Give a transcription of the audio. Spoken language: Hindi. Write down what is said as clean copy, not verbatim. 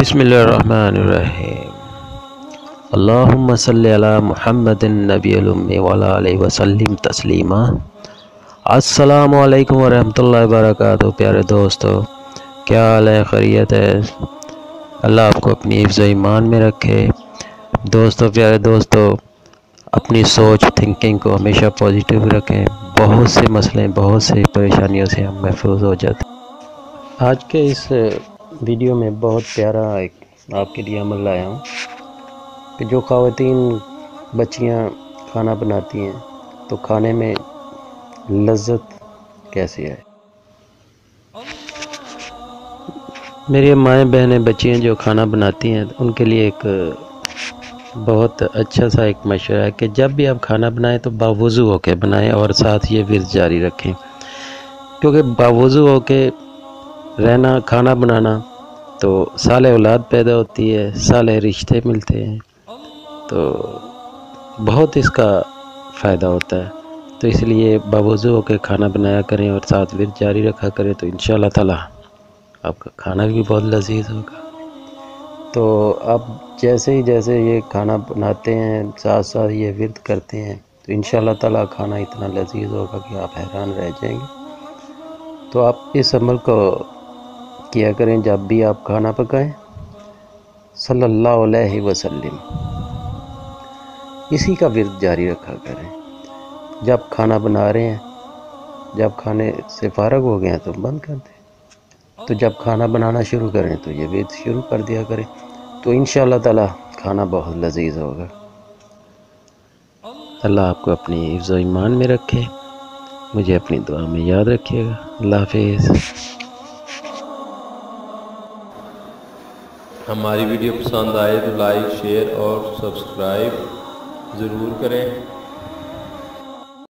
बिस्मिल्लाहिर्रहमानिर्रहीम। अल्लाहुम्मा सल्लि अला मुहम्मदिन नबिय्यिल उम्मी व अला आलिहि व सल्लिम तस्लीमा। अस्सलामु अलैकुम व रहमतुल्लाहि व बरकातुहू। प्यारे दोस्तों, क्या हाल है? खैरियत है? अल्लाह आपको अपनी हिफ्ज़ ईमान में रखे। दोस्तों, प्यारे दोस्तों, अपनी सोच थिंकिंग को हमेशा पॉजिटिव रखें। बहुत से मसले, बहुत से परेशानियों से हम महफूज हो जाते हैं। आज के इस वीडियो में बहुत प्यारा एक आपके लिए अमल लाया हूँ कि जो ख़वातीन बच्चियाँ खाना बनाती हैं तो खाने में लज्जत कैसे आए। मेरी माएँ बहनें बच्चियाँ जो खाना बनाती हैं उनके लिए एक बहुत अच्छा सा एक मशवरा है कि जब भी आप खाना बनाएं तो बावुज़ू होकर बनाएं और साथ ये विर्द जारी रखें, क्योंकि बावुज़ू होकर रहना, खाना बनाना तो साले औलाद पैदा होती है, साले रिश्ते मिलते हैं, तो बहुत इसका फ़ायदा होता है। तो इसलिए बावुज़ू होकर खाना बनाया करें और साथ विर्द जारी रखा करें, तो इंशाअल्लाह ताला आपका खाना भी बहुत लजीज होगा। तो आप जैसे ये खाना बनाते हैं, साथ साथ ये विर्द करते हैं, तो इंशाअल्लाह ताला खाना इतना लजीज होगा कि आप हैरान रह जाएंगे। तो आप इस अमल को किया करें जब भी आप खाना पकाएं, सल्लल्लाहु अलैहि वसल्लम, इसी का विर्द जारी रखा करें। जब खाना बना रहे हैं, जब खाने से फारग हो गए हैं तो बंद कर दें, तो जब खाना बनाना शुरू करें तो ये विर्द शुरू कर दिया करें, तो इंशाअल्लाह ताला खाना बहुत लजीज होगा। अल्लाह आपको अपनी हिफ्ज़ ईमान में रखे। मुझे अपनी दुआ में याद रखिएगा। अल्लाह हाफिज़। हमारी वीडियो पसंद आए तो लाइक, शेयर और सब्सक्राइब ज़रूर करें।